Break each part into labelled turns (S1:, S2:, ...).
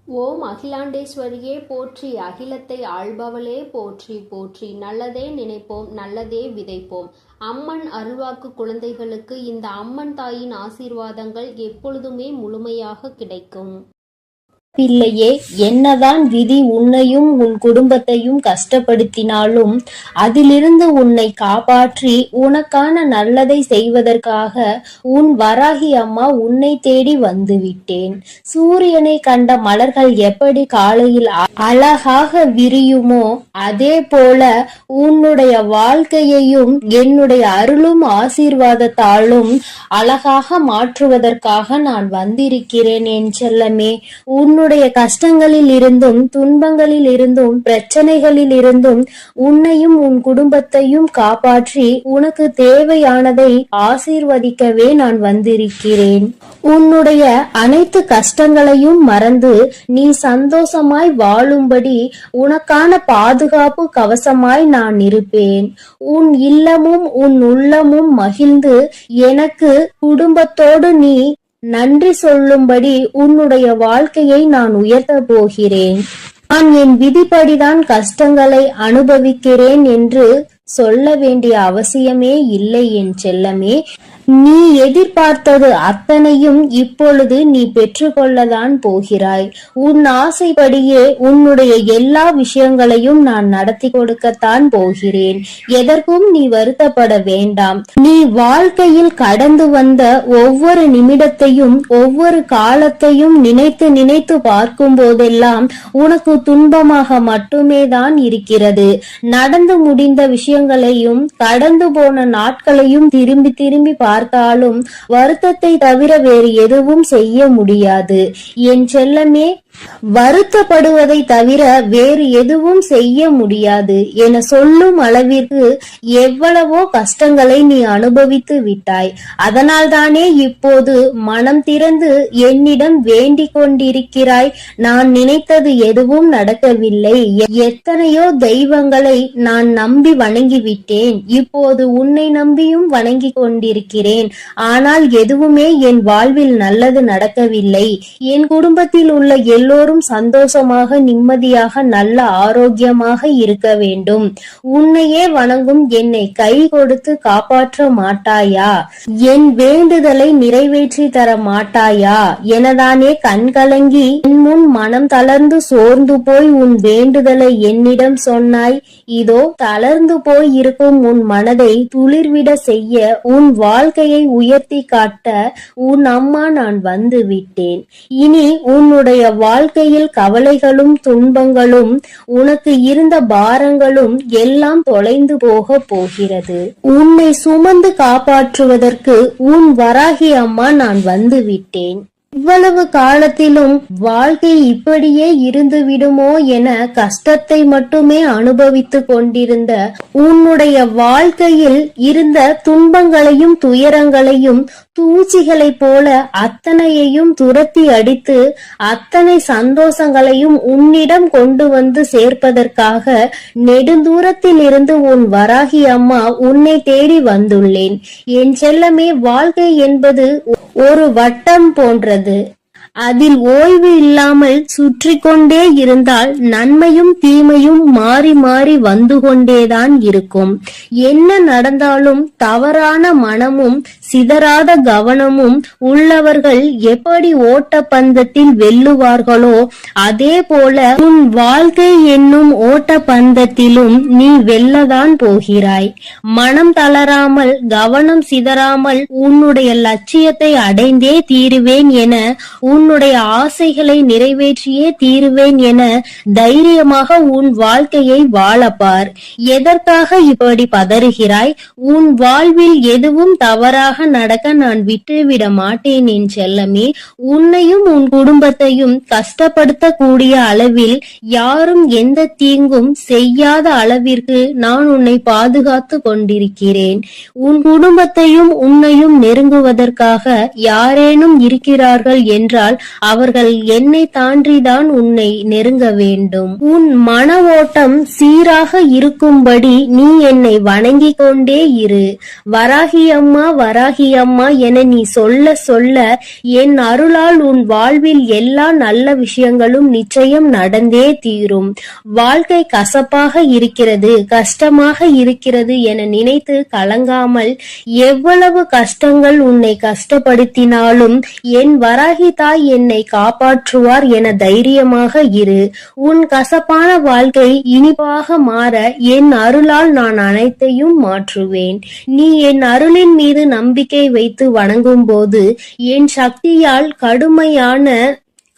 S1: ஓம் அகிலாண்டேஸ்வரியே போற்றி, அகிலத்தை ஆள்பவளே போற்றி போற்றி. நல்லதே நினைப்போம், நல்லதே விதைப்போம். அம்மன் அருள்வாக்கு குழந்தைகளுக்கு இந்த அம்மன் தாயின் ஆசீர்வாதங்கள் எப்பொழுதுமே முழுமையாக கிடைக்கும்.
S2: பிள்ளையே, என்னதான் விதி உன்னையும் உன் குடும்பத்தையும் கஷ்டப்படுத்தினாலும் அதிலிருந்து உன்னை காப்பாற்றி உனக்கான நல்லதை செய்வதற்காக உன் வராகி அம்மா உன்னை தேடி வந்து விட்டேன். சூரியனை கண்ட மலர்கள் எப்படி காலையில் அழகாக விரியுமோ அதே போல உன்னுடைய வாழ்க்கையையும் என்னுடைய அருளும் ஆசீர்வாதத்தாலும் அழகாக மாற்றுவதற்காக நான் வந்திருக்கிறேன் என் செல்லமே. உன்னுடைய கஷ்டங்களில் இருந்தும் துன்பங்களில் இருந்தும் பிரச்சனைகளில் இருந்தும் உன்னையும் உன் குடும்பத்தையும் காப்பாற்றி உனக்கு தேவையானதை ஆசீர்வதிக்கவே நான் வந்திருக்கிறேன். உன்னுடைய அனைத்து கஷ்டங்களையும் மறந்து நீ சந்தோஷமாய் வாழும்படி உனக்கான பாதுகாப்பு கவசமாய் நான் இருப்பேன். உன் இல்லமும் உன் உள்ளமும் மகிழ்ந்து எனக்கு குடும்பத்தோடு நீ நன்றி சொல்லும்படி உன்னுடைய வாழ்க்கையை நான் உயர்த்த போகிறேன். நான் என் விதிப்படிதான் கஷ்டங்களை அனுபவிக்கிறேன் என்று சொல்ல வேண்டிய அவசியமே இல்லை என் செல்லமே. நீ எதிர்பார்த்தது அத்தனையும் இப்பொழுது நீ பெற்றுக்கொள்ளதான் போகிறாய். உன் ஆசைப்படியே உன்னுடைய எல்லா விஷயங்களையும் நான் நடத்தி கொடுக்கத்தான் போகிறேன். எதற்கும் நீ வருத்தப்பட வேண்டாம். நீ வாழ்க்கையில் கடந்து வந்த ஒவ்வொரு நிமிடத்தையும் ஒவ்வொரு காலத்தையும் நினைத்து நினைத்து பார்க்கும் போதெல்லாம் உனக்கு துன்பமாக மட்டுமே தான் இருக்கிறது. நடந்து முடிந்த விஷயங்களையும் கடந்து போன நாட்களையும் திரும்பி திரும்பி பார்த்தாலும் வருத்தத்தை தவிர வேறு எதுவும் செய்ய முடியாது என் செல்லமே. வருத்தப்படுவதை தவிர வேறு எதுவும் செய்ய முடியாது என சொல்லும் அளவிற்கு எவ்வளவோ கஷ்டங்களை நீ அனுபவித்து விட்டாய். அதனால்தானே இப்போது மனம் திறந்து என்னிடம் வேண்டிக் கொண்டிருக்கிறாய். நான் நினைத்தது எதுவும் நடக்கவில்லை. எத்தனையோ தெய்வங்களை நான் நம்பி வணங்கிவிட்டேன். இப்போது உன்னை நம்பியும் வணங்கி கொண்டிருக்கிறேன். ஆனால் எதுவுமே என் வாழ்வில் நல்லது நடக்கவில்லை. என் குடும்பத்தில் உள்ள எல்லோரும் சந்தோஷமாக நிம்மதியாக நல்ல ஆரோக்கியமாக இருக்க வேண்டும். உன்னையே வணங்கும் என்னை கை கொடுத்து காப்பாற்ற மாட்டாயா? என் வேண்டுதலை நிறைவேற்றி தர மாட்டாயா எனதானே கண்கலங்கி என் முன் மனம் தளர்ந்து சோர்ந்து போய் உன் வேண்டுதலை என்னிடம் சொன்னாய். இதோ தளர்ந்து போய் இருக்கும் உன் மனதை துளிர்விட செய்ய உன் வாழ்க்கையை உயர்த்தி காட்ட உன் அம்மா நான் வந்து விட்டேன். இனி உன்னுடைய வாழ்க்கையில் கவலைகளும் துன்பங்களும் உனக்கு இருந்த பாரங்களும் எல்லாம் தொலைந்து போக போகிறது. உன்னை சுமந்து காப்பாற்றுவதற்கு உன் வராகி அம்மா நான் வந்து விட்டேன். இவ்வளவு காலத்திலும் வாழ்க்கை இப்படியே இருந்து விடுமோ என கஷ்டத்தை மட்டுமே அனுபவித்து கொண்டிருந்த உன்னுடைய வாழ்க்கையில் இருந்த துன்பங்களையும் துயரங்களையும் தூச்சிகளை போல அத்தனையையும் துரத்தி அடித்து அத்தனை சந்தோஷங்களையும் உன்னிடம் கொண்டு வந்து சேர்ப்பதற்காக நெடுந்தூரத்தில் இருந்து உன் வராகி அம்மா உன்னை தேடி வந்துள்ளேன். என் செல்லமே, வாழ்க்கை என்பது ஒரு வட்டம் போன்றது. அதில் ஓய்வு இல்லாமல் சுற்றி கொண்டே இருந்தால் நன்மையும் தீமையும் மாறி மாறி வந்து கொண்டேதான் இருக்கும். என்ன நடந்தாலும் தவறான மனமும் சிதறாத கவனமும் உள்ளவர்கள் எப்படி ஓட்டப்பந்தத்தில் வெல்லுவார்களோ அதே போல உன் வாழ்க்கை என்னும் ஓட்டப்பந்தத்திலும் நீ வெல்லதான் போகிறாய். மனம் தளராமல் கவனம் சிதறாமல் உன்னுடைய லட்சியத்தை அடைந்தே தீருவேன் என உன்னுடைய ஆசைகளை நிறைவேற்றியே தீருவேன் என தைரியமாக உன் வாழ்க்கையை வாழப்பார். எதற்காக இப்படி பதறுகிறாய்? உன் வாழ்வில் எதுவும் தவறாக நடக்க நான் விட்டுவிட மாட்டேன் என் செல்லமே. உன்னையும் உன் குடும்பத்தையும் கஷ்டப்படுத்தக்கூடிய அளவில் யாரும் எந்த தீங்கும் செய்யாத அளவிற்கு நான் உன்னை பாதுகாத்து கொண்டிருக்கிறேன். உன் குடும்பத்தையும் உன்னையும் நெருங்குவதற்காக யாரேனும் இருக்கிறார்கள் என்றால் அவர்கள் என்னை தாண்டிதான் உன்னை நெருங்க வேண்டும். உன் மன ஓட்டம் சீராக இருக்கும்படி நீ என்னை வணங்கிக் கொண்டே இரு. வராகி அம்மா வராகி வராகி அம்மா என நீ சொல்ல சொல்ல என் அருளால் உன் வாழ்வில் எல்லா நல்ல விஷயங்களும் நிச்சயம் நடந்தே தீரும். வாழ்க்கை கசப்பாக இருக்கிறது, கஷ்டமாக இருக்கிறது என நினைத்து கலங்காமல், எவ்வளவு கஷ்டங்கள் உன்னை கஷ்டப்படுத்தினாலும் என் வராகி தாய் என்னை காப்பாற்றுவார் என தைரியமாக இரு. உன் கசப்பான வாழ்க்கை இனிப்பாக மாற என் அருளால் நான் அனைத்தையும் மாற்றுவேன். நீ என் அருளின் மீது நம்பிக்கை வைத்து வணங்கும் போது என் சக்தியால் கடுமையான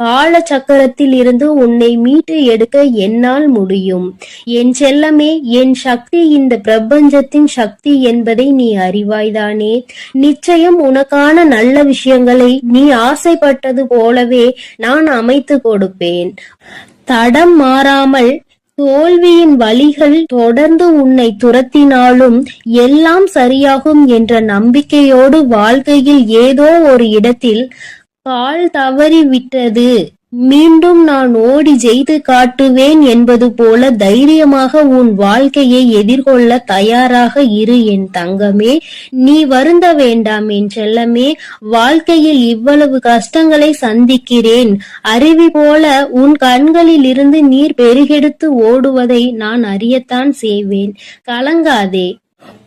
S2: கால சக்கரத்தில் இருந்து உன்னை மீட்டு எடுக்க என்னால் முடியும். என் செல்லமே, என் சக்தி இந்த பிரபஞ்சத்தின் சக்தி என்பதை நீ அறிவாய்தானே? நிச்சயம் உனக்கான நல்ல விஷயங்களை நீ ஆசைப்பட்டது போலவே நான் அமைத்து கொடுப்பேன். தடம் மாறாமல் தோல்வியின் வலிகள் தொடர்ந்து உன்னை துரத்தினாலும் எல்லாம் சரியாகும் என்ற நம்பிக்கையோடு வாழ்க்கையில் ஏதோ ஒரு இடத்தில் கால் தவறி விட்டது, மீண்டும் நான் ஓடி ஜெயித்து காட்டுவேன் என்பது போல தைரியமாக உன் வாழ்க்கையை எதிர்கொள்ள தயாராக இரு என் தங்கமே. நீ வருந்த வேண்டாம் என் செல்லமே. வாழ்க்கையில் இவ்வளவு கஷ்டங்களை சந்திக்கிறேன், அருவி போல உன் கண்களில் இருந்து நீர் பெருகெடுத்து ஓடுவதை நான் அறியத்தான் செய்வேன். கலங்காதே.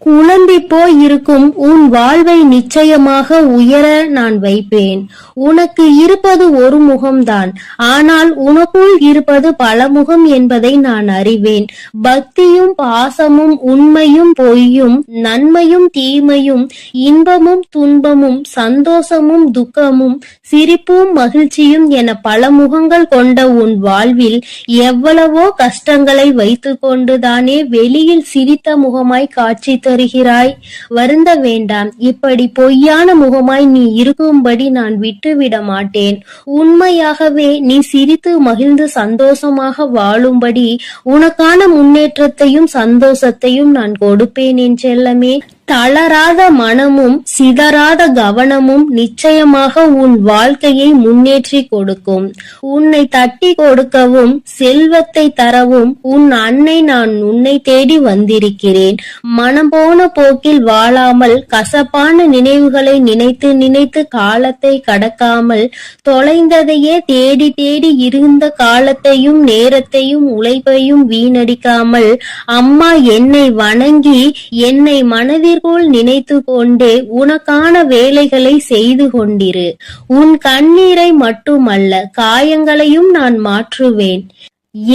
S2: குழம்பி போய் இருக்கும் உன் வாழ்வை நிச்சயமாக உயர நான் வைப்பேன். உனக்கு இருப்பது ஒரு முகம்தான், ஆனால் உனக்குள் இருப்பது பல முகம் என்பதை நான் அறிவேன். பக்தியும் பாசமும் உண்மையும் பொய்யும் நன்மையும் தீமையும் இன்பமும் துன்பமும் சந்தோஷமும் துக்கமும் சிரிப்பும் மகிழ்ச்சியும் என பல முகங்கள் கொண்ட உன் வாழ்வில் எவ்வளவோ கஷ்டங்களை வைத்துக் கொண்டுதானே வெளியில் சிரித்த முகமாய் காட்சி தருகிறாய். வருந்த வேண்டாம். இப்படி பொய்யான முகமாய் நீ இருக்கும்படி நான் விட்டுவிட மாட்டேன். உண்மையாகவே நீ சிரித்து மகிழ்ந்து சந்தோஷமாக வாழும்படி உனக்கான முன்னேற்றத்தையும் சந்தோஷத்தையும் நான் கொடுப்பேன் என் செல்லமே. தளராத மனமும் சிதறாத கவனமும் நிச்சயமாக உன் வாழ்க்கையை முன்னேற்றி கொடுக்கும். உன்னை தட்டி கொடுக்கவும் செல்வத்தை தரவும் உன் அன்னை நான் உன்னை தேடி வந்திருக்கிறேன். மனம் போன போக்கில் வாழாமல் கசப்பான நினைவுகளை நினைத்து நினைத்து காலத்தை கடக்காமல் தொலைந்ததையே தேடி தேடி இருந்த காலத்தையும் நேரத்தையும் உழைப்பையும் வீணடிக்காமல் அம்மா என்னை வணங்கி என்னை மனதில் நினைத்து கொண்டே உனக்கான வேலைகளை செய்து கொண்டிரு. உன் கண்ணீரை மட்டுமல்ல காயங்களையும் நான் மாற்றுவேன்.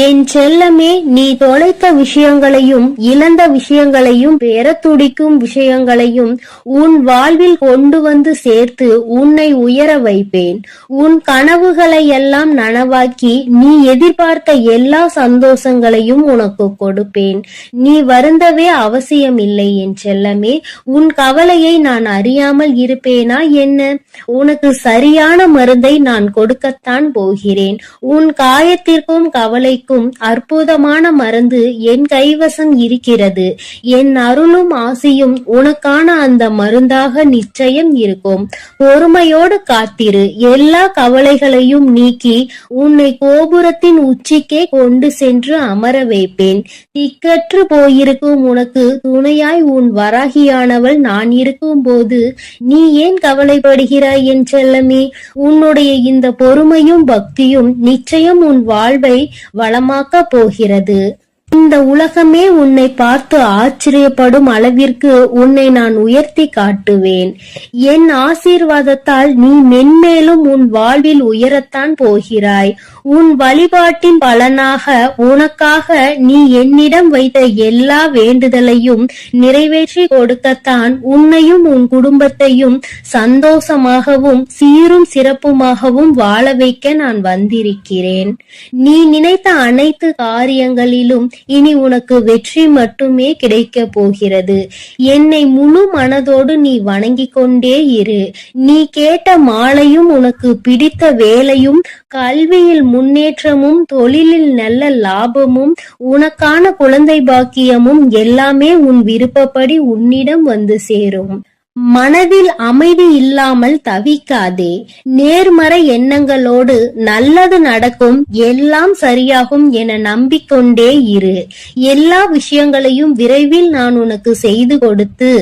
S2: என் செல்லமே, நீ தொலைத்த விஷயங்களையும் இழந்த விஷயங்களையும் பெற துடிக்கும் விஷயங்களையும் உன் வாழ்வில் கொண்டு வந்து சேர்த்து உன்னை உயர வைப்பேன். உன் கனவுகளை எல்லாம் நனவாக்கி நீ எதிர்பார்த்த எல்லா சந்தோஷங்களையும் உனக்கு கொடுப்பேன். நீ வருந்தவே அவசியம் இல்லை என் செல்லமே. உன் கவலையை நான் அறியாமல் இருப்பேனா என்ன? உனக்கு சரியான மருந்தை நான் கொடுக்கத்தான் போகிறேன். உன் காயத்திற்கும் கவலை அற்புதமான மருந்து என் கைவசம் இருக்கிறது. என் அருளும் ஆசியும் உனக்கான அந்த மருந்தாக நிச்சயம் இருக்கும். பொறுமையோடு காத்திரு. எல்லா கவலைகளையும் நீக்கி உன்னை கோபுரத்தின் உச்சிக்கே கொண்டு சென்று அமர வைப்பேன். திக்கற்று போயிருக்கும் உனக்கு துணையாய் உன் வராகியானவள் நான் இருக்கும் போது நீ ஏன் கவலைப்படுகிறாய் என் செல்லமே? உன்னுடைய இந்த பொறுமையும் பக்தியும் நிச்சயம் உன் வாழ்வை வளமாக்க போகிறது. இந்த உலகமே உன்னை பார்த்து ஆச்சரியப்படும் அளவிற்கு உன்னை நான் உயர்த்தி காட்டுவேன். என் ஆசீர்வாதத்தால் நீ மென்மேலும் உன் வாழ்வில் உயரத்தான் போகிறாய். உன் வழிபாட்டின் பலனாக உனக்காக நீ என்னிடம் வைத்த எல்லா வேண்டுதலையும் நிறைவேற்றி கொடுக்கத்தான் உன்னையும் உன் குடும்பத்தையும் சந்தோஷமாகவும் சீரும் சிறப்புமாகவும் வாழ வைக்க நான் வந்திருக்கிறேன். நீ நினைத்த அனைத்து காரியங்களிலும் இனி உனக்கு வெற்றி மட்டுமே கிடைக்க போகிறது. என்னை முழு மனதோடு நீ வணங்கிக் கொண்டே இரு. நீ கேட்ட மாலையும் உனக்கு பிடித்த வேலையும் கல்வியில் முன்னேற்றமும் தொழிலில் நல்ல லாபமும் உனக்கான குழந்தை பாக்கியமும் எல்லாமே உன் விருப்பப்படி உன்னிடம் வந்து சேரும். மனதில் அமைதி இல்லாமல் தவிக்காதே. நேர்மறை எண்ணங்களோடு நல்லது நடக்கும், எல்லாம் சரியாகும் என நம்பிக்கொண்டே இரு. எல்லா விஷயங்களையும் விரைவில் நான் உனக்கு செய்து கொடுத்து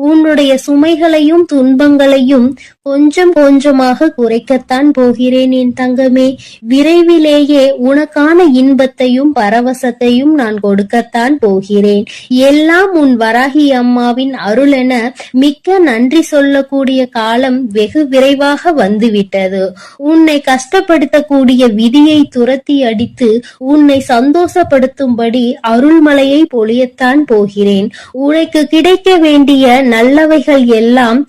S2: உன்னுடைய சுமைகளையும் துன்பங்களையும் கொஞ்சம் கொஞ்சமாக குறைக்கத்தான் போகிறேன் என் தங்கமே. விரைவிலேயே உனக்கான இன்பத்தையும் பரவசத்தையும் நான் கொடுக்கத்தான் போகிறேன். எல்லாம் உன் வராகி அம்மாவின் அருளென மிக்க நன்றி சொல்லக்கூடிய காலம் வெகு விரைவாக வந்துவிட்டது. உன்னை கஷ்டப்படுத்தக்கூடிய விதியை துரத்தி அடித்து உன்னை சந்தோஷப்படுத்தும்படி அருள்மலையை பொழியத்தான் போகிறேன். உனக்கு கிடைக்க வேண்டிய நல்லவைகள் எல்லாம்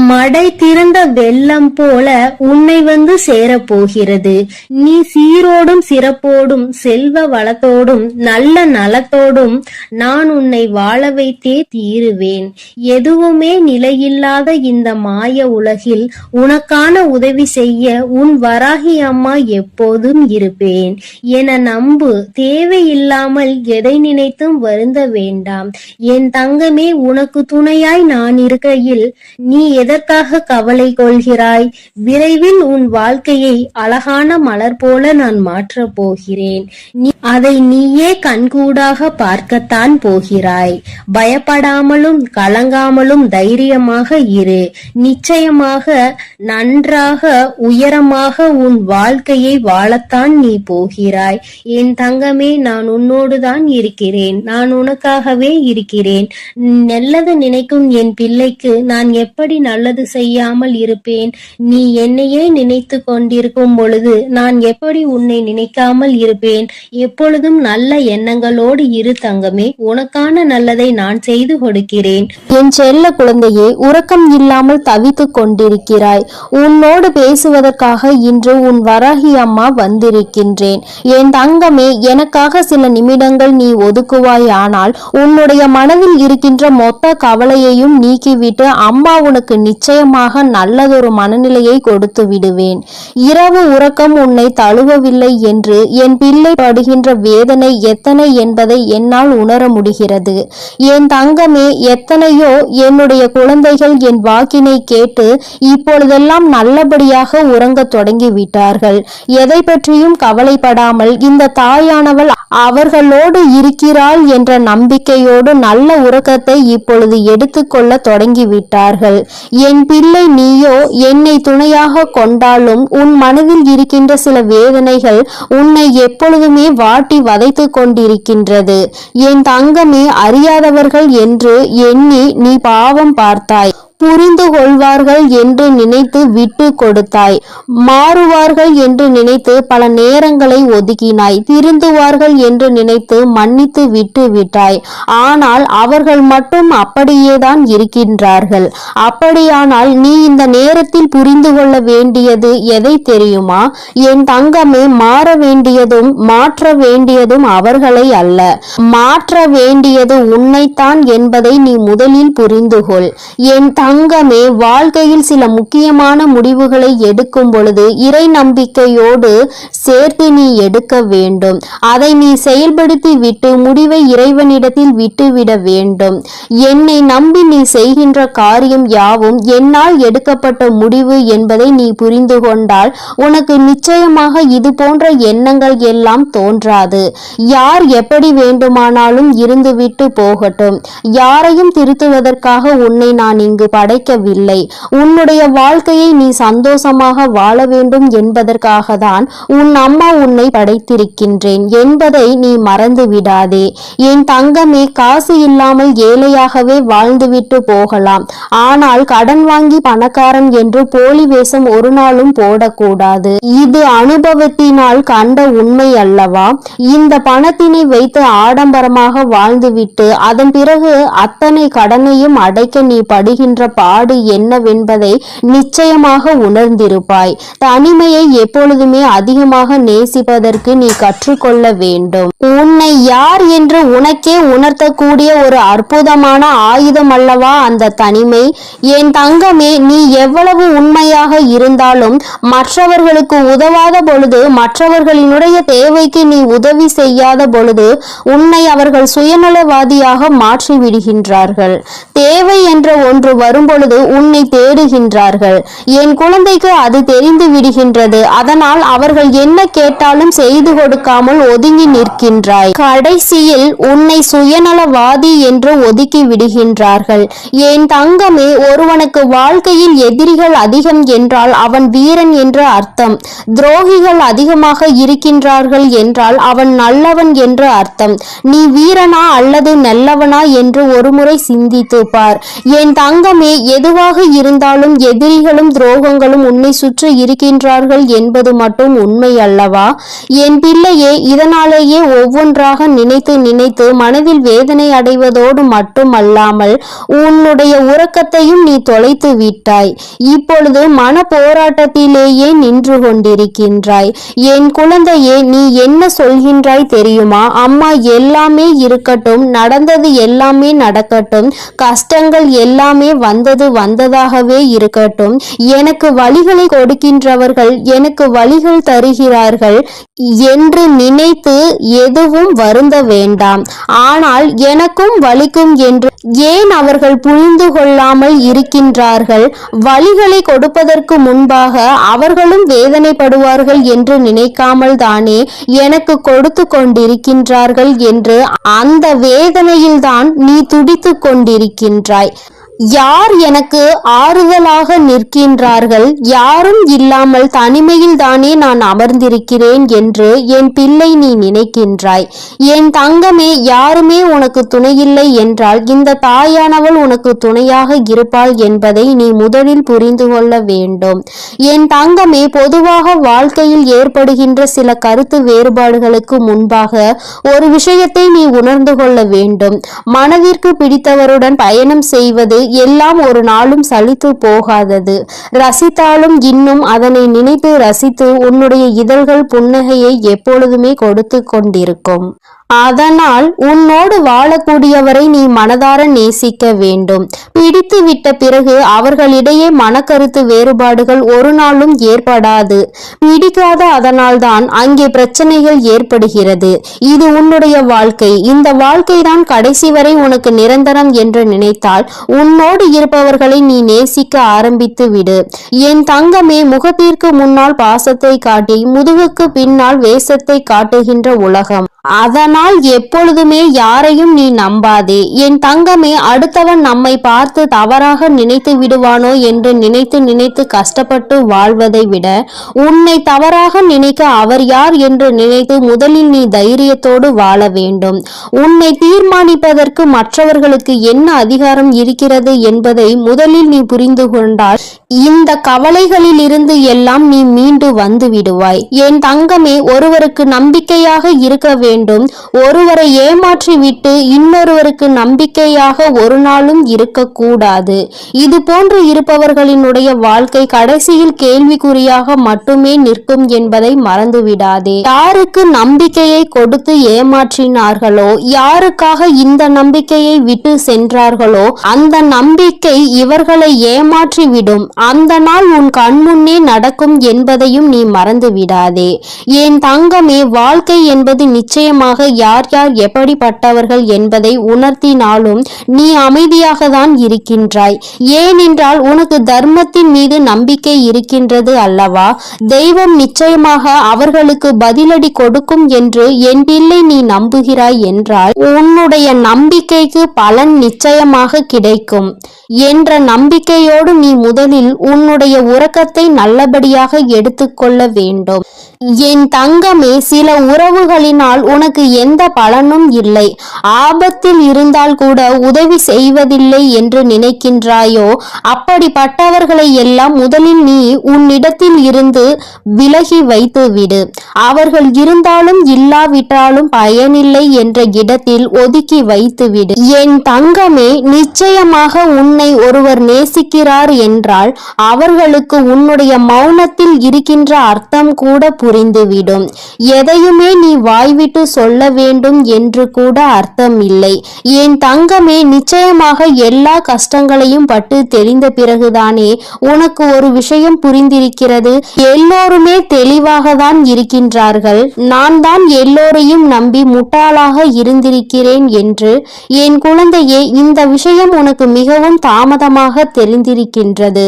S2: மடை திறந்த வெள்ளம் போல உன்னை வந்து சேரப்போகிறது. நீ சீரோடும் சிறப்போடும் செல்வ வளத்தோடும் நல்ல நலத்தோடும் நான் உன்னை வாழ வைத்தே தீருவேன். எதுவுமே நிலையில்லாத இந்த மாய உலகில் உனக்கான உதவி செய்ய உன் வராகி அம்மா எப்போதும் இருப்பேன் என நம்பு. தேவையில்லாமல் எதை நினைத்தும் வருந்த வேண்டாம் என் தங்கமே. உனக்கு துணையாய் நான் இருக்கையில் நீ எதற்காக கவலை கொள்கிறாய்? விரைவில் உன் வாழ்க்கையை அழகான மலர் போல நான் மாற்றப் போகிறேன். அதை நீயே கண்கூடாக பார்க்கத்தான் போகிறாய். பயப்படாமலும் கலங்காமலும் தைரியமாக இரு. நிச்சயமாக நன்றாக உயரமாக உன் வாழ்க்கையை வாழத்தான் நீ போகிறாய் என் தங்கமே. நான் உன்னோடுதான் இருக்கிறேன். நான் உனக்காகவே இருக்கிறேன். நல்லது நினைக்கும் என் பிள்ளைக்கு நான் எப்படி நல்லது செய்யாமல் இருப்பேன்? நீ என்னையே நினைத்து கொண்டிருக்கும் பொழுது நான் எப்படி உன்னை நினைக்காமல் இருப்பேன்? எப்பொழுதும் நல்ல எண்ணங்களோடு இரு தங்கமே. உனக்கான நல்லதை நான் செய்து கொடுக்கிறேன்.
S1: என் செல்ல குழந்தையே, உறக்கம் இல்லாமல் தவித்துக் கொண்டிருக்கிறாய். உன்னோடு பேசுவதற்காக இன்று உன் வராகி அம்மா வந்திருக்கின்றேன். என் தங்கமே, எனக்காக சில நிமிடங்கள் நீ ஒதுக்குவாய். ஆனால் உன்னுடைய மனதில் இருக்கின்ற மொத்த கவலையையும் நீக்கிவிட்டு அம்மா உனக்கு நிச்சயமாக நல்லதொரு மனநிலையை கொடுத்து விடுவேன். இரவு உறக்கம் உன்னை தழுவவில்லை என்று என் பிள்ளை படுகின்ற வேதனை எத்தனை என்பதை என்னால் உணர முடிகிறது. என் தங்கமே, எத்தனையோ என்னுடைய குழந்தைகள் என் வாக்கினை கேட்டு இப்பொழுதெல்லாம் நல்லபடியாக உறங்க தொடங்கி விட்டார்கள். எதை பற்றியும் கவலைப்படாமல் இந்த தாயானவள் அவர்களோடு இருக்கிறாள் என்ற நம்பிக்கையோடு நல்ல உறக்கத்தை இப்பொழுது எடுத்துக்கொள்ள தொடங்கிவிட்டார்கள். என் பிள்ளை, நீயோ என்னை துணையாக கொண்டாலும் உன் மனதில் இருக்கின்ற சில வேதனைகள் உன்னை எப்பொழுதுமே வாட்டி வதைத்து கொண்டிருக்கின்றது. என் தங்கமே, அறியாதவர்கள் என்று எண்ணி நீ பாவம் பார்த்தாய். புரிந்து கொள்வார்கள் என்று நினைத்து விட்டு கொடுத்தாய். மாறுவார்கள் என்று நினைத்து பல நேரங்களை ஒதுக்கினாய். திருந்துவார்கள் என்று நினைத்து மன்னித்து விட்டு விட்டாய். ஆனால் அவர்கள் மட்டும் அப்படியேதான் இருக்கின்றார்கள். அப்படியானால் நீ இந்த நேரத்தில் புரிந்து கொள்ள வேண்டியது எதை தெரியுமா? என் தங்கமே, மாற வேண்டியதும் மாற்ற வேண்டியதும் அவர்களை அல்ல, மாற்ற வேண்டியது உன்னைத்தான் என்பதை நீ முதலில் புரிந்து கொள். என் தங்கமே, வாழ்க்கையில் சில முக்கியமான முடிவுகளை எடுக்கும் பொழுது இறை நம்பிக்கையோடு சேர்த்து நீ எடுக்க வேண்டும். அதை நீ செயல்படுத்தி விட்டு முடிவை இறைவனிடத்தில் விட்டுவிட வேண்டும். என்னை நம்பி நீ செய்கின்ற காரியம் யாவும் என்னால் எடுக்கப்பட்ட முடிவு என்பதை நீ புரிந்து கொண்டால் உனக்கு நிச்சயமாக இது போன்ற எண்ணங்கள் எல்லாம் தோன்றாது. யார் எப்படி வேண்டுமானாலும் இருந்துவிட்டு போகட்டும். யாரையும் திருத்துவதற்காக உன்னை நான் இங்கு படைக்கவில்லை. உன்னுடைய வாழ்க்கையை நீ சந்தோஷமாக வாழ வேண்டும் என்பதற்காக தான் உன் அம்மா உன்னை படைத்திருக்கின்றேன் என்பதை நீ மறந்து விடாதே. என் தங்கமே, காசு இல்லாமல் ஏழையாகவே வாழ்ந்துவிட்டு போகலாம். ஆனால் கடன் வாங்கி பணக்காரன் என்று போலி வேஷம் ஒரு நாளும் போடக்கூடாது. இது அனுபவத்தினால் கண்ட உண்மை அல்லவா? இந்த பணத்தினை வைத்து ஆடம்பரமாக வாழ்ந்துவிட்டு அதன் பிறகு அத்தனை கடனையும் அடைக்க நீ படுகின்ற பாடு என்னவென்பதை நிச்சயமாக உணர்ந்திருப்பாய். தனிமையை எப்பொழுதுமே அதிகமாக நேசிப்பதற்கு நீ கற்றுக்கொள்ள வேண்டும். உன்னை யார் என்று உனக்கே உணர்த்தக்கூடிய ஒரு அற்புதமான ஆயுதம் அல்லவா அந்த தனிமை? என் தங்கமே, நீ எவ்வளவு உண்மையாக இருந்தாலும் மற்றவர்களுக்கு உதவாத பொழுது, மற்றவர்களினுடைய தேவைக்கு நீ உதவி செய்யாத பொழுது உன்னை அவர்கள் சுயநலவாதியாக மாற்றி விடுகின்றார்கள். தேவை என்ற ஒன்று வரும் வரும்பொழுது உன்னை தேடுகின்றார்கள். என் குழந்தைக்கு அது தெரிந்து விடுகின்றது. அதனால் அவர்கள் என்ன கேட்டாலும் செய்து கொடுக்காமல் ஒதுங்கி நிற்கின்றாய். கடைசியில் உன்னை சுயநலவாதி என்று ஒதுக்கி விடுகின்றார்கள். என் தங்கமே, ஒருவனுக்கு வாழ்க்கையில் எதிரிகள் அதிகம் என்றால் அவன் வீரன் என்று அர்த்தம். துரோகிகள் அதிகமாக இருக்கின்றார்கள் என்றால் அவன் நல்லவன் என்று அர்த்தம். நீ வீரனா அல்லது நல்லவனா என்று ஒருமுறை சிந்தித்து பார். என் தங்கமே, எதுவாக இருந்தாலும் எதிரிகளும் துரோகங்களும் உன்னை சுற்றி இருக்கின்றார்கள் என்பது மட்டும் உண்மை அல்லவா? என் பிள்ளையே, இதனாலேயே ஒவ்வொன்றாக நினைத்து நினைத்து மனதில் வேதனை அடைவதோடு மட்டுமல்லாமல் உன்னுடைய உறக்கத்தையும் நீ தொலைத்து விட்டாய். இப்பொழுது மன போராட்டத்திலேயே நின்று கொண்டிருக்கின்றாய். என் குழந்தையே, நீ என்ன சொல்கின்றாய் தெரியுமா? அம்மா, எல்லாமே இருக்கட்டும், நடந்தது எல்லாமே நடக்கட்டும், கஷ்டங்கள் எல்லாமே வந்தது வந்ததாகவே இருக்கட்டும், எனக்கு வழிகளை கொடுக்கின்றவர்கள் எனக்கு வழிகள் தருகிறார்கள் என்று நினைத்து எதுவும் வருந்த வேண்டாம். ஆனால் எனக்கும் வலிக்கும் என்று ஏன் அவர்கள் புரிந்து கொள்ளாமல் இருக்கின்றார்கள்? வழிகளை கொடுப்பதற்கு முன்பாக அவர்களும் வேதனைப்படுவார்கள் என்று நினைக்காமல் தானே எனக்கு கொடுத்து கொண்டிருக்கின்றார்கள் என்று அந்த வேதனையில்தான் நீ துடித்து கொண்டிருக்கின்றாய். யார் எனக்கு ஆறுதலாக நிற்கின்றார்கள்? யாரும் இல்லாமல் தனிமையில் தானே நான் அமர்ந்திருக்கிறேன் என்று என் பிள்ளை நீ நினைக்கின்றாய். என் தங்கமே, யாருமே உனக்கு துணையில்லை என்றால் இந்த தாயானவள் உனக்கு துணையாக இருப்பாள் என்பதை நீ முதலில் புரிந்து கொள்ள வேண்டும். என் தங்கமே, பொதுவாக வாழ்க்கையில் ஏற்படுகின்ற சில கருத்து வேறுபாடுகளுக்கு முன்பாக ஒரு விஷயத்தை நீ உணர்ந்து கொள்ள வேண்டும். மனதிற்கு பிடித்தவருடன் பயணம் செய்வது எல்லாம் ஒரு நாளும் சலித்து போகாதது. ரசித்தாலும் இன்னும் அதனை நினைத்து ரசித்து உன்னுடைய இதழ்கள் புன்னகையை எப்பொழுதுமே கொடுத்து கொண்டிருக்கும். அதனால் உன்னோடு வாழக்கூடியவரை நீ மனதார நேசிக்க வேண்டும். பிடித்து விட்ட பிறகு அவர்களிடையே மனக்கருத்து வேறுபாடுகள் ஒரு நாளும் ஏற்படாது. பிடிக்காத அதனால்தான் அங்கே பிரச்சனைகள் ஏற்படுகிறது. இது உன்னுடைய வாழ்க்கை. இந்த வாழ்க்கை தான் கடைசி வரை உனக்கு நிரந்தரம் என்று நினைத்தால் உன்னோடு இருப்பவர்களை நீ நேசிக்க ஆரம்பித்து விடு. என் தங்கமே, முகத்திற்கு முன்னால் பாசத்தை காட்டி முதுகுக்கு பின்னால் வேஷத்தை காட்டுகின்ற உலகம். அதனால் எப்பொழுதுமே யாரையும் நீ நம்பாதே. என் தங்கமே, அடுத்தவன் நம்மை பார்த்து தவறாக நினைத்து விடுவானோ என்று நினைத்து நினைத்து கஷ்டப்பட்டு வாழ்வதை விட உன்னை தவறாக நினைக்க அவர் யார் என்று நினைத்து முதலில் நீ தைரியத்தோடு வாழ வேண்டும். உன்னை தீர்மானிப்பதற்கு மற்றவர்களுக்கு என்ன அதிகாரம் இருக்கிறது என்பதை முதலில் நீ புரிந்து கொண்டால் இந்த கவலைகளில் இருந்து எல்லாம் நீ மீண்டு வந்து விடுவாய். என் தங்கமே, ஒருவருக்கு நம்பிக்கையாக இருக்க வேண்டும். ஒருவரை ஏமாற்றி விட்டு இன்னொருவருக்கு நம்பிக்கையாக ஒரு நாளும் இருக்கக்கூடாது. இது போன்று இருப்பவர்களினுடைய வாழ்க்கை கடைசியில் கேள்விக்குறியாக மட்டுமே நிற்கும் என்பதை மறந்துவிடாதே. யாருக்கு நம்பிக்கையை கொடுத்து ஏமாற்றினார்களோ, யாருக்காக இந்த நம்பிக்கையை விட்டு சென்றார்களோ அந்த நம்பிக்கை இவர்களை ஏமாற்றி விடும். அந்த நாள் உன் கண்முன்னே நடக்கும் என்பதையும் நீ மறந்து விடாதே. என் தங்கமே, வாழ்க்கை என்பது நிச்சயமாக யார் யார் எப்படிப்பட்டவர்கள் என்பதை உணர்த்தினாலும் நீ அமைதியாக தான் இருக்கின்றாய். ஏனென்றால் உனக்கு தர்மத்தின் மீது நம்பிக்கை இருக்கின்றது அல்லவா? தெய்வம் நிச்சயமாக அவர்களுக்கு பதிலடி கொடுக்கும் என்று என் பிள்ளை நீ நம்புகிறாய் என்றால் உன்னுடைய நம்பிக்கைக்கு பலன் நிச்சயமாக கிடைக்கும் என்ற நம்பிக்கையோடு நீ முதலில் உன்னுடைய உறக்கத்தை நல்லபடியாக எடுத்துக்கொள்ள வேண்டும். என் தங்கமே, சில உறவுகளினால் உனக்கு எந்த பலனும் இல்லை. ஆபத்தில் இருந்தால் கூட உதவி செய்வதில்லை என்று நினைக்கின்றாயோ, அப்படிப்பட்டவர்களை எல்லாம் முதலில் நீ உன்னிடத்தில் இருந்து விலகி வைத்து விடு. அவர்கள் இருந்தாலும் இல்லாவிட்டாலும் பயனில்லை என்ற இடத்தில் ஒதுக்கி வைத்து விடு. என் தங்கமே, நிச்சயமாக உன்னை ஒருவர் நேசிக்கிறார் என்றால் அவர்களுக்கு உன்னுடைய மௌனத்தில் இருக்கின்ற அர்த்தம் கூட புரிந்துவிடும். எதையுமே நீ வாய்விட்டு சொல்ல வேண்டும் என்று கூட அர்த்தம் இல்லை. என் தங்கமே, நிச்சயமாக எல்லா கஷ்டங்களையும் பட்டு தெரிந்த பிறகுதானே உனக்கு ஒரு விஷயம் புரிந்திருக்கிறது. எல்லோருமே தெளிவாக தான் இருக்கின்றார்கள். நான் தான் எல்லோரையும் நம்பி முட்டாளாக இருந்திருக்கிறேன் என்று. என் குழந்தையே, இந்த விஷயம் உனக்கு மிகவும் தாமதமாக தெரிந்திருக்கின்றது.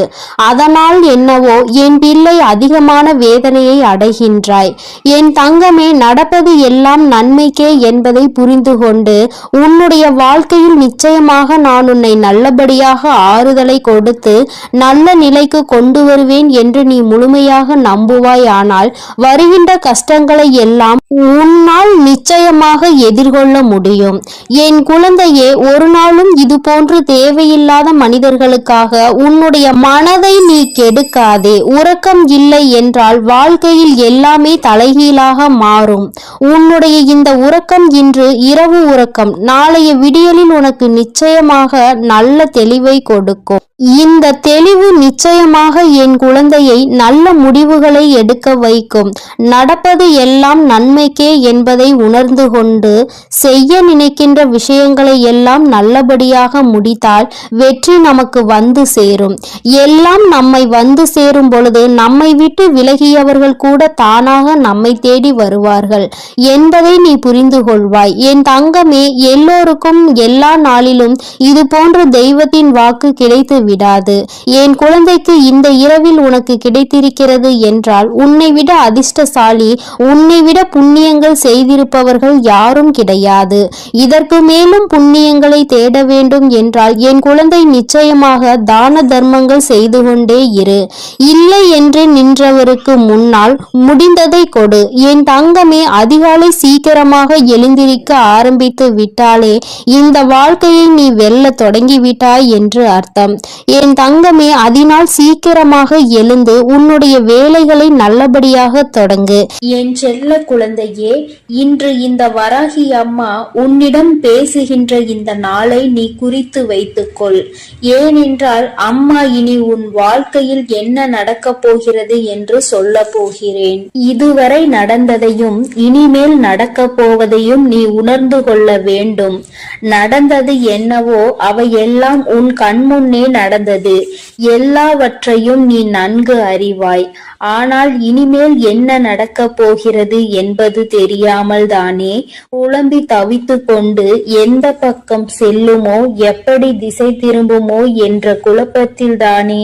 S1: அதனால் என்னவோ என் பிள்ளை அதிகமான வேதனையை அடைகின்றாய். என் தங்கமே, நடப்பது எல்லாம் நன்மைக்கே என்பதை புரிந்து கொண்டு உன்னுடைய வாழ்க்கையில் நிச்சயமாக நான் உன்னை நல்லபடியாக ஆறுதலை கொடுத்து நல்ல நிலைக்கு கொண்டு வருவேன் என்று நீ முழுமையாக நம்புவாய். ஆனால் வருகின்ற கஷ்டங்களை எல்லாம் உன்னால் நிச்சயமாக எதிர்கொள்ள முடியும். என் குழந்தையே, ஒரு நாளும் இது போன்று தேவையில்லாத மனிதர்களுக்காக உன்னுடைய மனதை நீ கெடுக்காதே. உறக்கம் இல்லை என்றால் வாழ்க்கையில் எல்லாமே தலைகீழாக மாறும். உன்னுடைய இந்த உறக்கம் இன்று இரவு உறக்கம் நாளைய விடியலில் உனக்கு நிச்சயமாக நல்ல தெளிவை கொடுக்கும். இந்த தெளிவு நிச்சயமாக என் குழந்தையை நல்ல முடிவுகளை எடுக்க வைக்கும். நடப்பது எல்லாம் நன்மைக்கே என்பதை உணர்ந்து கொண்டு செய்ய நினைக்கின்ற விஷயங்களை எல்லாம் நல்லபடியாக முடித்தால் வெற்றி நமக்கு வந்து சேரும். எல்லாம் நம்மை வந்து சேரும் பொழுது நம்மை விட்டு விலகியவர்கள் கூட தானாக நம்மை தேடி வருவார்கள் என்பதை நீ புரிந்து கொள்வாய். என் தங்கமே, எல்லோருக்கும் எல்லா நாளிலும் இது போன்ற தெய்வத்தின் வாக்கு கிடைத்து விடாது. என் குழந்தைக்கு இந்த இரவில் உனக்கு கிடைத்திருக்கிறது என்றால் உன்னை விட அதிர்ஷ்டசாலி, உன்னை விட புண்ணியங்கள் செய்திருப்பவர்கள் யாரும் கிடையாது. இதற்கு மேலும் புண்ணியங்களை தேட வேண்டும் என்றால் என் குழந்தை நிச்சயமாக தான தர்மங்கள் செய்து கொண்டே இரு. இல்லை என்று நின்றவருக்கு முன்னால் முடிந்ததை கொடு. என் தங்கமே, அதிகாலை சீக்கிரமாக எழுந்திருக்க ஆரம்பித்து விட்டாலே இந்த வாழ்க்கையை நீ வெல்ல தொடங்கிவிட்டாய் என்று அர்த்தம். என் தங்கமே, அதனால் சீக்கிரமாக எழுந்து உன்னுடைய வேலைகளை நல்லபடியாக தொடங்கு.
S2: என் செல்ல குழந்தையே, இன்று இந்த வராகி அம்மா உன்னிடம் பேசுகின்ற இந்த நாளை நீ குறித்து வைத்துக்கொள். ஏனென்றால் அம்மா இனி உன் வாழ்க்கையில் என்ன நடக்கப் போகிறது என்று சொல்ல போகிறேன். இதுவரை நடந்ததையும் இனிமேல் நடக்கப் போவதையும் நீ உணர்ந்து கொள்ள வேண்டும். நடந்தது என்னவோ அவையெல்லாம் உன் கண்முன்னே நடந்தது. எல்லாவற்றையும் நீ நன்கு அறிவாய். ஆனால் இனிமேல் என்ன நடக்கப் போகிறது என்பது தெரியாமல் தானே குழம்பி தவித்து கொண்டு எந்த பக்கம் செல்லுமோ, எப்படி திசை திரும்புமோ என்ற குழப்பத்தில் தானே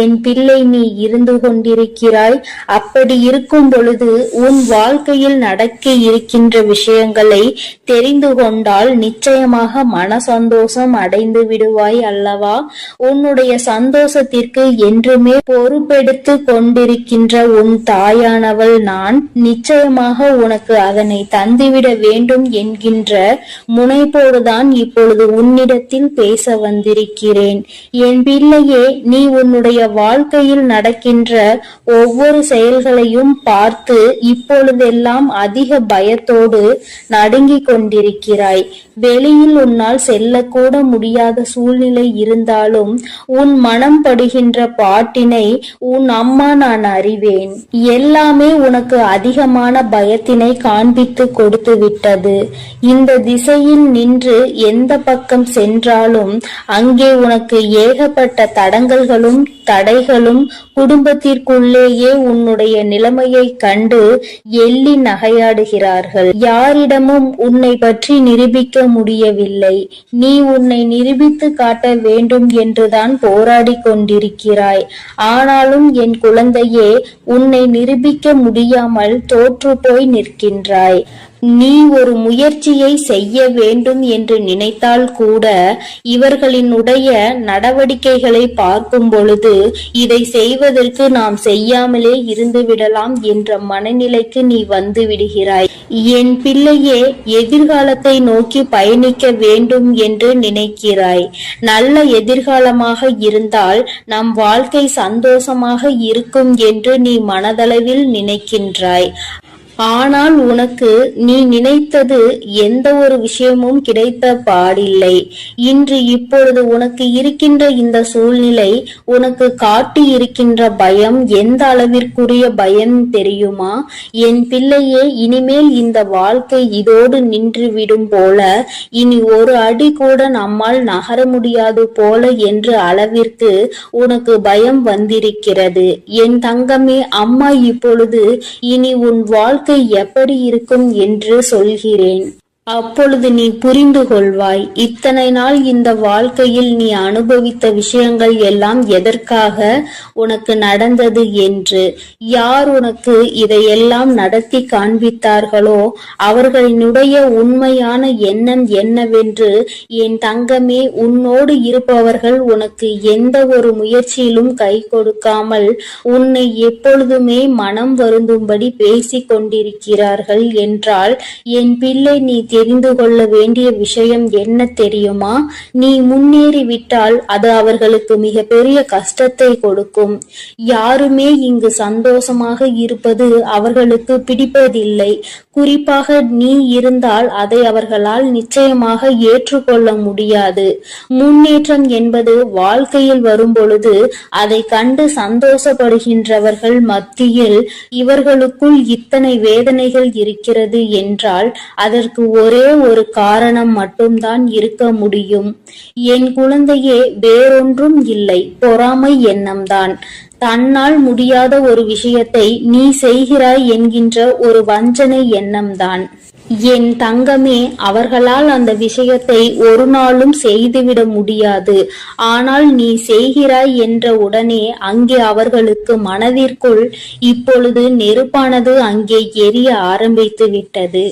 S2: என் பிள்ளை நீ இருந்து கொண்டிருக்கிறாய். அப்படி இருக்கும் பொழுது உன் வாழ்க்கையில் நடக்க இருக்கின்ற விஷயங்களை தெரிந்து கொண்டால் நிச்சயமாக மன சந்தோஷம் அடைந்து விடுவாய் அல்லவா? உன்னுடைய சந்தோஷத்திற்கு என்றுமே பொறுப்பெடுத்து கொண்டிருக்கின்ற உன் தாயானவள் நான். நிச்சயமாக உனக்கு அதனை தந்துவிட வேண்டும் என்கின்ற முனைப்போடுதான் இப்பொழுது உன்னிடத்தில் பேச வந்திருக்கிறேன். என் பிள்ளையே, நீ உன்னுடைய வாழ்க்கையில் நடக்கின்ற ஒவ்வொரு செயல்களையும் பார்த்து இப்பொழுதெல்லாம் அதிக பயத்தோடு நடுங்கிக் கொண்டிருக்கிறாய். வெளியில் உன்னால் செல்லக்கூட முடியாத சூழ்நிலை இருந்தாலும் உன் மனம் படுகின்ற பாட்டினை உன் அம்மா நான் அறிவேன். எல்லாமே உனக்கு அதிகமான பயத்தினை காண்பித்து கொடுத்து விட்டது. இந்த திசையில் நின்று எந்த பக்கம் சென்றாலும் அங்கே உனக்கு ஏகப்பட்ட தடங்கல்களும் தடைகளும், குடும்பத்திற்குள்ளேயே உன்னுடைய நிலைமையை கண்டு எள்ளி நகையாடுகிறார்கள். யாரிடமும் உன்னை பற்றி நிரூபிக்க முடியவில்லை. நீ உன்னை நிரூபித்து காட்ட வேண்டும் என்றுதான் போராடி கொண்டிருக்கிறாய். ஆனாலும் என் குழந்தையே, உன்னை நிரூபிக்க முடியாமல் தோற்று போய் நிற்கின்றாய். நீ ஒரு முயற்சியை செய்ய வேண்டும் என்று நினைத்தால் கூட இவர்களினுடைய நடவடிக்கைகளை பார்க்கும் பொழுது இதை செய்வதற்கு நாம் செய்யாமலே இருந்து விடலாம் என்ற மனநிலைக்கு நீ வந்து விடுகிறாய். என் பிள்ளையே, எதிர்காலத்தை நோக்கி பயணிக்க வேண்டும் என்று நினைக்கிறாய். நல்ல எதிர்காலமாக இருந்தால் நம் வாழ்க்கை சந்தோஷமாக இருக்கும் என்று நீ மனதளவில் நினைக்கின்றாய். ஆனால் உனக்கு நீ நினைத்தது எந்த ஒரு விஷயமும் கிடைத்த பாடில்லை. இன்று இப்பொழுது உனக்கு இருக்கின்ற இந்த சூழ்நிலை உனக்கு காட்டி இருக்கின்ற பயம் எந்த அளவிற்குரிய பயம் தெரியுமா? என் பிள்ளையே, இனிமேல் இந்த வாழ்க்கை இதோடு நின்று விடும் போல, இனி ஒரு அடி கூட நம்மால் நகர முடியாது போல என்ற அளவிற்கு உனக்கு பயம் வந்திருக்கிறது. என் தங்கமே, அம்மா இப்பொழுது இனி உன் வாழ்க்கை எப்படி இருக்கும் என்று சொல்கிறேன். அப்பொழுது நீ புரிந்து கொள்வாய். இத்தனை நாள் இந்த வாழ்க்கையில் நீ அனுபவித்த விஷயங்கள் எல்லாம் எதற்காக உனக்கு நடந்தது என்று. யார் உனக்கு இதையெல்லாம் நடத்தி காண்பித்தார்களோ அவர்களினுடைய உண்மையான எண்ணம் என்னவென்று என் தங்கமே, உன்னோடு இருப்பவர்கள் உனக்கு எந்த ஒரு முயற்சியிலும் கை கொடுக்காமல் உன்னை எப்பொழுதுமே மனம் வருந்தும்படி பேசிக் கொண்டிருக்கிறார்கள் என்றால், என் பிள்ளை, நீ தெரிந்து கொள்ள வேண்டிய விஷயம் என்ன தெரியுமா? நீ முன்னேறிவிட்டால் அது அவர்களுக்கு மிக பெரிய கஷ்டத்தை கொடுக்கும். யாருமே இங்கு சந்தோஷமாக இருப்பது அவர்களுக்கு பிடிப்பதில்லை. குறிப்பாக நீ இருந்தால் அதை அவர்களால் நிச்சயமாக ஏற்றுக்கொள்ள முடியாது. முன்னேற்றம் என்பது வாழ்க்கையில் வரும்பொழுது அதை கண்டு சந்தோஷப்படுகின்றவர்கள் மத்தியில் இவர்களுக்குள் இத்தனை வேதனைகள் இருக்கிறது என்றால் அதற்கு ஒரே ஒரு காரணம் மட்டும்தான் இருக்க முடியும். என் குழந்தையே, வேறொன்றும் இல்லை, பொறாமை எண்ணம்தான். தன்னால் முடியாத ஒரு விஷயத்தை நீ செய்கிறாய் என்கின்ற ஒரு வஞ்சனை எண்ணம்தான். என் தங்கமே, அவர்களால் அந்த விஷயத்தை ஒரு நாளும் செய்துவிட முடியாது. ஆனால் நீ செய்கிறாய் என்ற உடனே அங்கே அவர்களுக்கு மனதிற்குள் இப்பொழுது நெருப்பானது அங்கே எரிய ஆரம்பித்து விட்டது.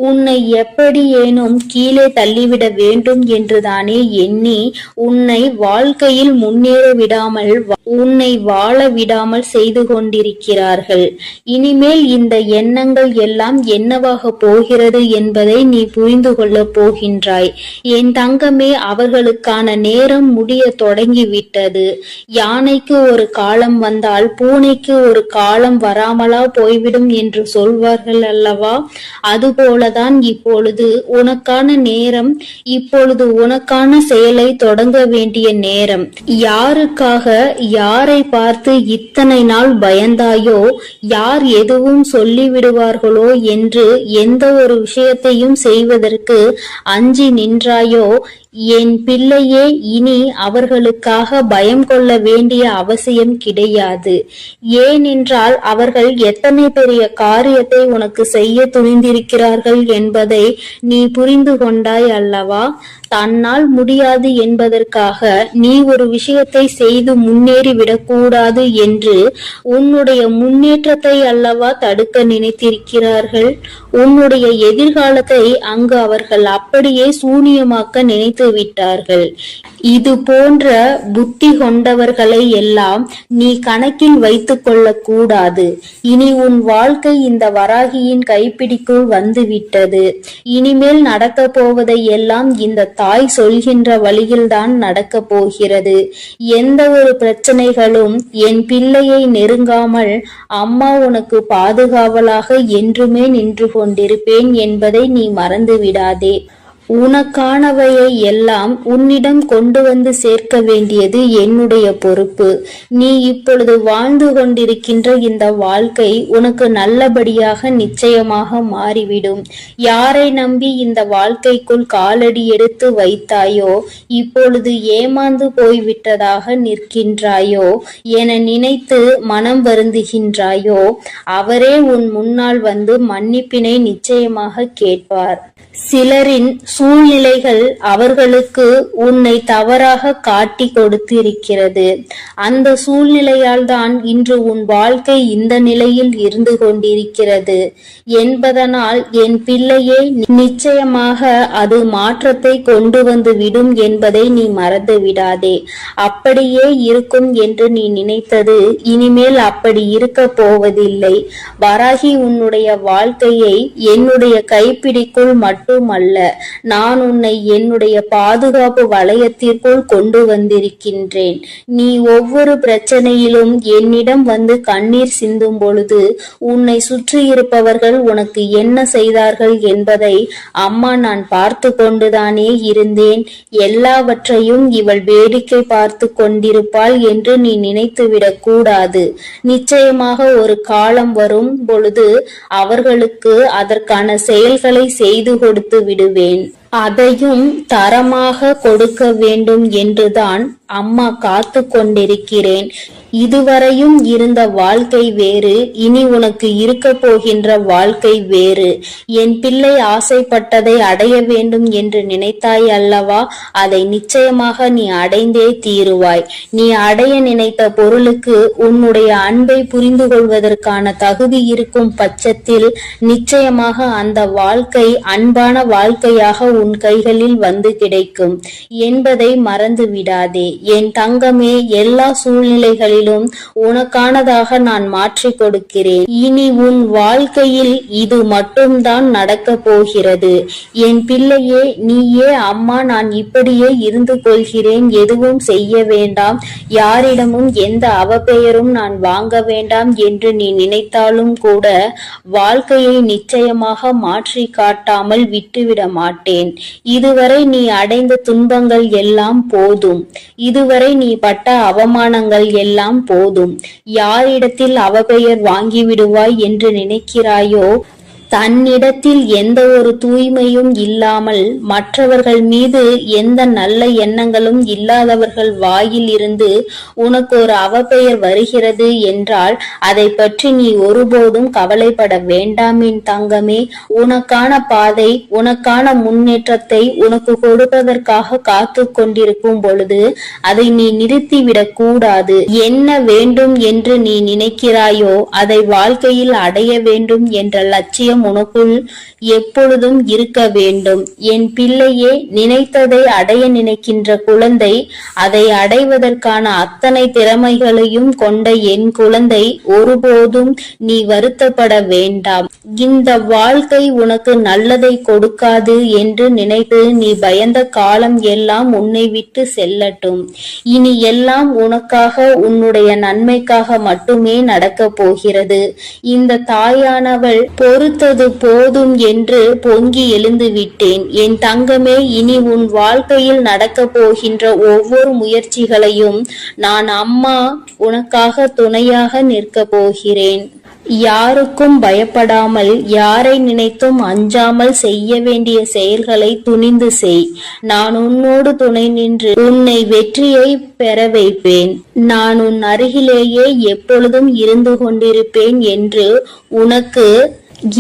S2: உன்னை எப்படியேனும் கீழே தள்ளிவிட வேண்டும் என்றுதானே எண்ணி உன்னை வாழ்க்கையில் முன்னேற விடாமல், உன்னை வாழ விடாமல் செய்து கொண்டிருக்கிறார்கள். இனிமேல் இந்த எண்ணங்கள் எல்லாம் என்னவாக போகிறது என்பதை நீ புரிந்து கொள்ள போகின்றாய். என் தங்கமே, அவர்களுக்கான நேரம் முடிய தொடங்கிவிட்டது. யானைக்கு ஒரு காலம் வந்தால் பூனைக்கு ஒரு காலம் வராமலா போய்விடும் என்று சொல்வார்கள் அல்லவா? அதுபோலதான் இப்பொழுது உனக்கான நேரம், இப்பொழுது உனக்கான செயலை தொடங்க வேண்டிய நேரம். யாருக்காக, யாரை பார்த்து இத்தனை நாள் பயந்தாயோ, யார் எதுவும் சொல்லிவிடுவார்களோ என்று எந்த ஒரு விஷயத்தையும் செய்வதற்கு அஞ்சி நின்றாயோ, என் பிள்ளையே, இனி அவர்களுக்காக பயம் கொள்ள வேண்டிய அவசியம் கிடையாது. ஏனென்றால் அவர்கள் எத்தனை பெரிய காரியத்தை உனக்கு செய்ய துணிந்திருக்கிறார்கள் என்பதை நீ புரிந்து கொண்டாய் அல்லவா? தன்னால் முடியாது என்பதற்காக நீ ஒரு விஷயத்தை செய்து முன்னேறி விடக்கூடாது என்று உன்னுடைய முன்னேற்றத்தை அல்லவா தடுக்க நினைத்திருக்கிறார்கள். உன்னுடைய எதிர்காலத்தை அங்கு அவர்கள் அப்படியே சூனியமாக்க நினைத்து விட்டார்கள். இது போன்ற புத்தி கொண்டவர்களை எல்லாம் நீ கணக்கில் வைத்துக் கொள்ள கூடாது. இனி உன் வாழ்க்கை இந்த வராகியின் கைப்பிடிக்குள் வந்துவிட்டது. இனிமேல் நடக்க போவதை எல்லாம் இந்த தாய் சொல்கின்ற வழியில்தான் நடக்க போகிறது. எந்த ஒரு பிரச்சனைகளும் என் பிள்ளையை நெருங்காமல் அம்மா உனக்கு பாதுகாவலாக என்றுமே நின்று கொண்டிருப்பேன் என்பதை நீ மறந்து விடாதே. உனக்கானவையை எல்லாம் உன்னிடம் கொண்டு வந்து சேர்க்க வேண்டியது என்னுடைய பொறுப்பு. நீ இப்பொழுது வாழ்ந்து கொண்டிருக்கின்ற இந்த வாழ்க்கை உனக்கு நல்லபடியாக நிச்சயமாக மாறிவிடும். யாரை நம்பி இந்த வாழ்க்கைக்குள் காலடி எடுத்து வைத்தாயோ, இப்பொழுது ஏமாந்து போய்விட்டதாக நிற்கின்றாயோ என நினைத்து மனம் வருந்துகின்றாயோ, அவரே உன் முன்னால் வந்து மன்னிப்பினை நிச்சயமாக கேட்பார். சிலரின் சூழ்நிலைகள் அவர்களுக்கு உன்னை தவறாக காட்டி கொடுத்திருக்கிறது. அந்த சூழ்நிலையால் தான் இன்று உன் வாழ்க்கை இந்த நிலையில் இருந்து கொண்டிருக்கிறது என்பதனால் என் பிள்ளையே, நிச்சயமாக அது மாற்றத்தை கொண்டு வந்து விடும் என்பதை நீ மறந்து விடாதே. அப்படியே இருக்கும் என்று நீ நினைத்தது இனிமேல் அப்படி இருக்க போவதில்லை. வராகி உன்னுடைய வாழ்க்கையை என்னுடைய கைப்பிடிக்குள் மட்டுமல்ல, நான் உன்னை என்னுடைய பாதுகாப்பு வளையத்திற்குள் கொண்டு வந்திருக்கின்றேன். நீ ஒவ்வொரு பிரச்சனையிலும் என்னிடம் வந்து கண்ணீர் சிந்தும் பொழுது உன்னை சுற்றி இருப்பவர்கள் உனக்கு என்ன செய்தார்கள் என்பதை அம்மா நான் பார்த்து கொண்டுதானே இருந்தேன். எல்லாவற்றையும் இவள் வேடிக்கை பார்த்து கொண்டிருப்பாள் என்று நீ நினைத்துவிடக் கூடாது. நிச்சயமாக ஒரு காலம் வரும் பொழுது அவர்களுக்கு அதற்கான செயல்களை செய்து கொடுத்து விடுவேன். அதையும் தரமாக கொடுக்க வேண்டும் என்றுதான் அம்மா காத்து கொண்டிருக்கிறேன். இதுவரையும் இருந்த வாழ்க்கை வேறு, இனி உனக்கு இருக்க போகின்ற வாழ்க்கை வேறு. என் பிள்ளை ஆசைப்பட்டதை அடைய வேண்டும் என்று நினைத்தாய் அல்லவா? அதை நிச்சயமாக நீ அடைந்தே தீருவாய். நீ அடைய நினைத்த பொருளுக்கு உன்னுடைய அன்பை புரிந்து கொள்வதற்கான தகுதி இருக்கும் பட்சத்தில் நிச்சயமாக அந்த வாழ்க்கை அன்பான வாழ்க்கையாக உன் கைகளில் வந்து கிடைக்கும் என்பதை மறந்து விடாதே. என் தங்கமே, எல்லா சூழ்நிலைகளிலும் உனக்கானதாக நான் மாற்றிக் கொடுக்கிறேன். இனி உன் வாழ்க்கையில் இது மட்டும்தான் நடக்க போகிறது. என் பிள்ளையே, நீயே அம்மா நான் இப்படியே இருந்து கொள்கிறேன், எதுவும் செய்ய வேண்டாம், யாரிடமும் எந்த அவப்பெயரும் நான் வாங்க வேண்டாம் என்று நீ நினைத்தாலும் கூட வாழ்க்கையை நிச்சயமாக மாற்றி காட்டாமல் விட்டுவிட மாட்டேன். இதுவரை நீ அடைந்த துன்பங்கள் எல்லாம் போதும். இதுவரை நீ பட்ட அவமானங்கள் எல்லாம் போதும். யாரிடத்தில் அவப்பெயர் வாங்கிவிடுவாய் என்று நினைக்கிறாயோ, தன்னிடத்தில் எந்த ஒரு தூய்மையும் இல்லாமல் மற்றவர்கள் மீது எந்த நல்ல எண்ணங்களும் இல்லாதவர்கள் வாயில் இருந்து உனக்கு ஒரு அவப்பெயர் வருகிறது என்றால் அதை பற்றி நீ ஒருபோதும் கவலைப்பட வேண்டாம் என் தங்கமே. உனக்கான பாதை, உனக்கான முன்னேற்றத்தை உனக்கு கொடுப்பதற்காக காத்து கொண்டிருக்கும் பொழுது அதை நீ நிறுத்திவிடக் கூடாது. என்ன வேண்டும் என்று நீ நினைக்கிறாயோ அதை வாழ்க்கையில் அடைய வேண்டும் என்ற லட்சியம் உனக்குள் எப்பொழுதும் இருக்க வேண்டும். என் பிள்ளையே, நினைத்ததை அடைய நினைக்கின்ற குழந்தை, அதை அடைவதற்கான அத்தனை திறமைகளையும் கொண்ட என் குழந்தை, ஒருபோதும் நீ வருத்தப்பட வேண்டாம். இந்த வாழ்க்கை உனக்கு நல்லதை கொடுக்காது என்று நினைத்து நீ பயந்த காலம் எல்லாம் உன்னை விட்டு செல்லட்டும். இனி எல்லாம் உனக்காக, உன்னுடைய நன்மைக்காக மட்டுமே நடக்க போகிறது. இந்த தாயானவள் பொறுத்தது போதும் என்று பொங்கி எழுந்து விட்டேன். என் தங்கமே, இனி உன் வாழ்க்கையில் நடக்க போகின்ற ஒவ்வொரு முயற்சிகளையும் நான் அம்மா உனக்காக துணையாக நிற்க போகிறேன். யாருக்கும் பயப்படாமல், யாரை நினைத்தும் அஞ்சாமல் செய்ய வேண்டிய செயல்களை துணிந்து செய். நான் உன்னோடு துணை நின்று உன்னை வெற்றியை பெற வைப்பேன். நான் உன் அருகிலேயே எப்பொழுதும் இருந்து கொண்டிருப்பேன் என்று உனக்கு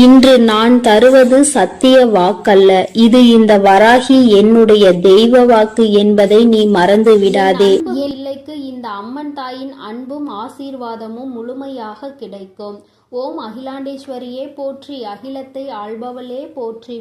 S2: இன்று நான் தருவது சத்திய வாக்கல்ல. இது இந்த வராகி என்னுடைய தெய்வ வாக்கு என்பதை நீ மறந்து விடாதே.
S1: என் பிள்ளைக்கு இந்த அம்மன் தாயின் அன்பும் ஆசீர்வாதமும் முழுமையாக கிடைக்கும். ஓம் அகிலாண்டேஸ்வரியே போற்றி, அகிலத்தை ஆள்பவளே போற்றி.